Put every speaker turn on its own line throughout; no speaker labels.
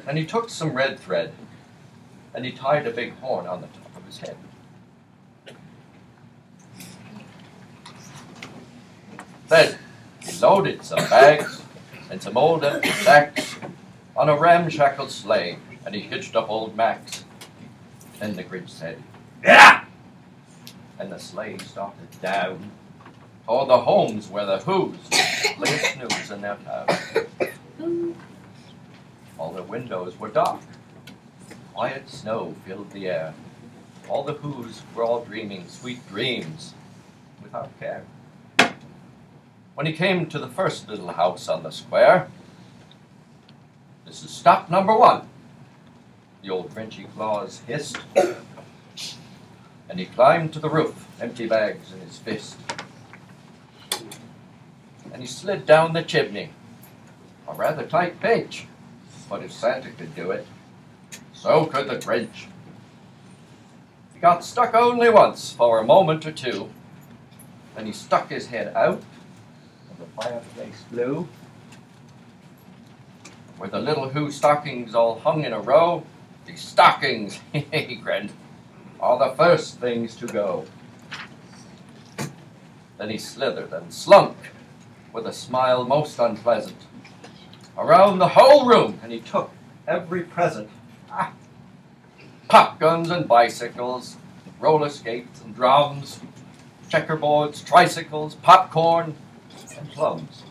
and he took some red thread, and he tied a big horn on the top of his head. Then he loaded some bags and some old empty sacks on a ramshackle sleigh, and he hitched up old Max. Then the Grinch said, "Yeah!" And the sleigh started down toward the homes where the Who's lay a snooze in their town. All the windows were dark. Quiet snow filled the air. All the Who's were all dreaming sweet dreams without care. When he came to the first little house on the square, "This is stop number 1, the old Grinchy Claus hissed. And he climbed to the roof, empty bags in his fist. And he slid down the chimney, a rather tight pinch, but if Santa could do it, so could the Grinch. He got stuck only once for a moment or two. Then he stuck his head out of the fireplace blue, where the little Who stockings all hung in a row. "These stockings," he grinned, "are the first things to go." Then he slithered and slunk, with a smile most unpleasant, around the whole room, and he took every present. Pop guns and bicycles, roller skates and drums, checkerboards, tricycles, popcorn, and plums.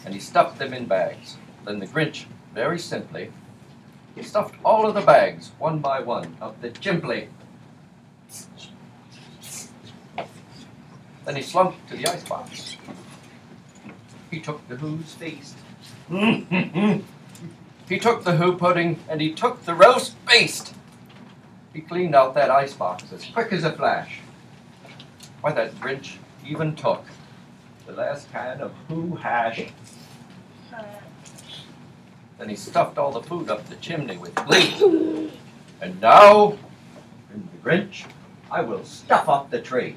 And he stuffed them in bags. Then the Grinch, very simply, he stuffed all of the bags, one by one, up the chimbley. Then he slunk to the icebox. He took the Who's feast. He took the Who pudding, and he took the roast beast. He cleaned out that icebox as quick as a flash. Why, that Grinch even took the last can of Who hash. Then he stuffed all the food up the chimney with glee. "And now, in the Grinch, I will stuff up the tree."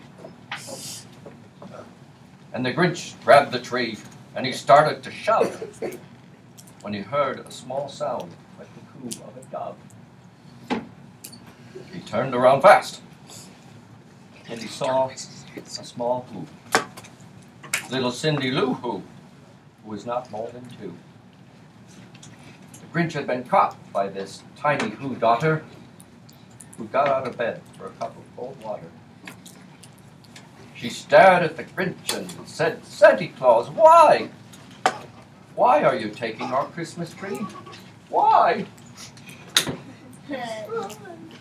And the Grinch grabbed the tree, and he started to shout, when he heard a small sound like the coo of a dove. He turned around fast, and he saw a small Who, little Cindy Lou Who was not more than 2. The Grinch had been caught by this tiny Who daughter, who got out of bed for a cup of cold water. She stared at the Grinch and said, "Santa Claus, why? Why are you taking our Christmas tree? Why?"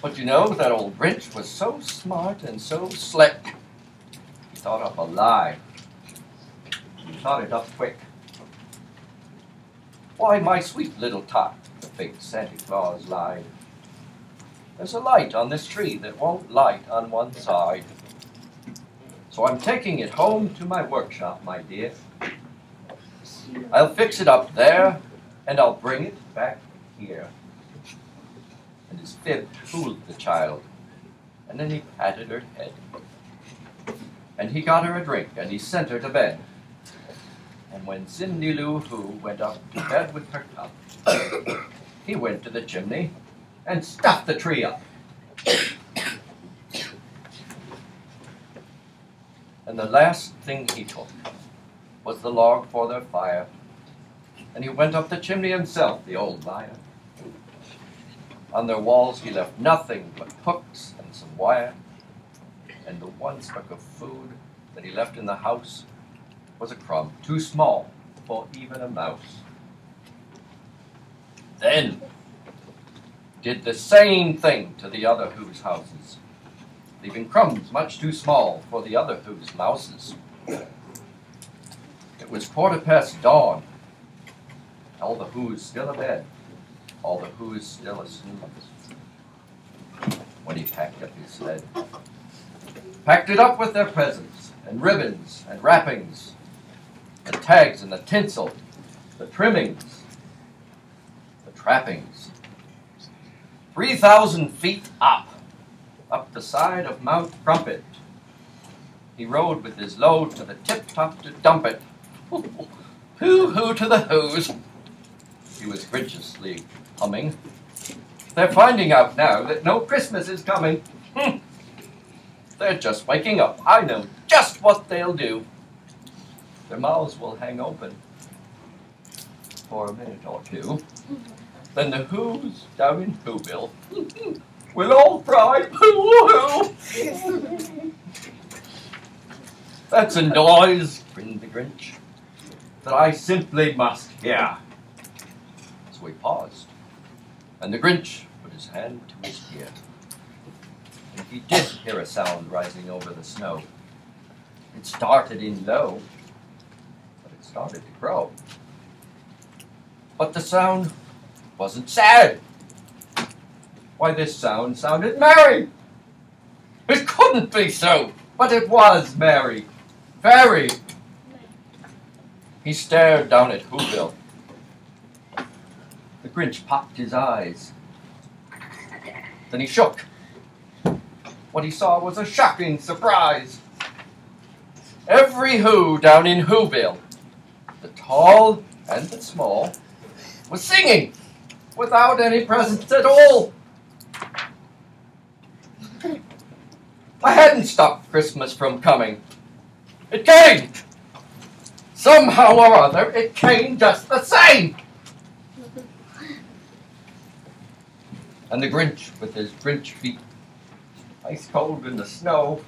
But you know, that old Grinch was so smart and so slick. He thought up a lie. He thought it up quick. "Why, my sweet little tot," the fake Santa Claus lied, "there's a light on this tree that won't light on one side. So I'm taking it home to my workshop, my dear. I'll fix it up there, and I'll bring it back here." And his fib fooled the child, and then he patted her head. And he got her a drink, and he sent her to bed. And when Cindy Lou Who went up to bed with her cup, he went to the chimney and stuffed the tree up. And the last thing he took was the log for their fire, and he went up the chimney himself, the old liar. On their walls he left nothing but hooks and some wire, and the one speck of food that he left in the house was a crumb too small for even a mouse. Then did the same thing to the other Who's houses, leaving crumbs much too small for the other Who's mouses. It was 1/4 dawn. All the Who's still abed, all the Who's still asleep, when he packed up his sled. Packed it up with their presents, and ribbons, and wrappings, the tags and the tinsel, the trimmings, the trappings. 3,000 feet up the side of Mount Crumpet, he rode with his load to the tip-top to dump it. Hoo-hoo to the Who's. he was grinchiously humming. They're finding out now that no Christmas is coming. They're just waking up. I know just what they'll do. Their mouths will hang open for a minute or two. Then the Who's down in Whoville will all cry, hoo-hoo! That's a noise, grinned the Grinch, that I simply must hear. So he paused, and the Grinch put his hand to his ear. And he did hear a sound rising over the snow. It started in low, but it started to grow. But the sound wasn't sad. Why, this sound sounded merry. It couldn't be so, but it was merry. Very. He stared down at Whoville. The Grinch popped his eyes. Then he shook. What he saw was a shocking surprise. Every Who down in Whoville, the tall and the small, was singing without any presents at all. I hadn't stopped Christmas from coming. It came! Somehow or other, it came just the same! And the Grinch, with his Grinch feet ice cold in the snow,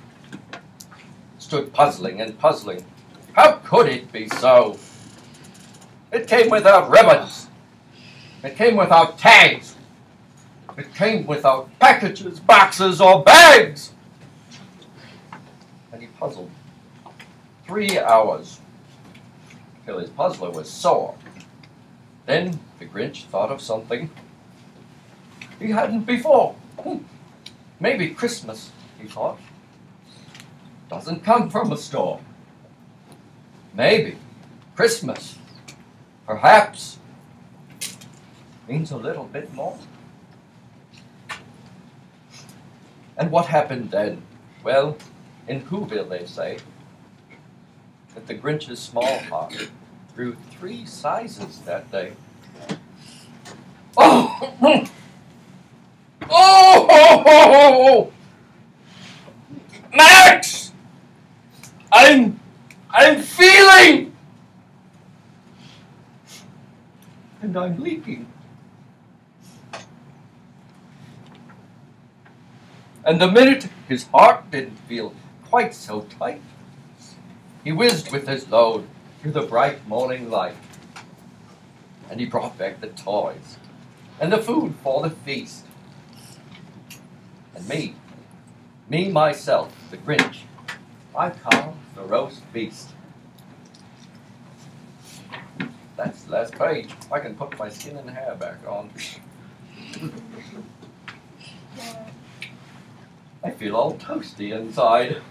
stood puzzling and puzzling. How could it be so? It came without ribbons. It came without tags. It came without packages, boxes, or bags. And he puzzled 3 hours till his puzzler was sore. Then the Grinch thought of something he hadn't before. Maybe Christmas, he thought, doesn't come from a store. Maybe Christmas, perhaps, means a little bit more. And what happened then? Well, in Whoville they say that the Grinch's small heart grew 3 sizes that day. Oh! Oh! Max! I'm feeling! And I'm leaking. And the minute his heart didn't feel quite so tight, he whizzed with his load through the bright morning light. And he brought back the toys and the food for the feast. And me myself, the Grinch, I carved the roast beast. That's the last page. I can put my skin and hair back on. I feel all toasty inside.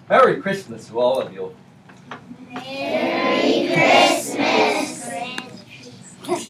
Merry Christmas to all of you.
Merry Christmas.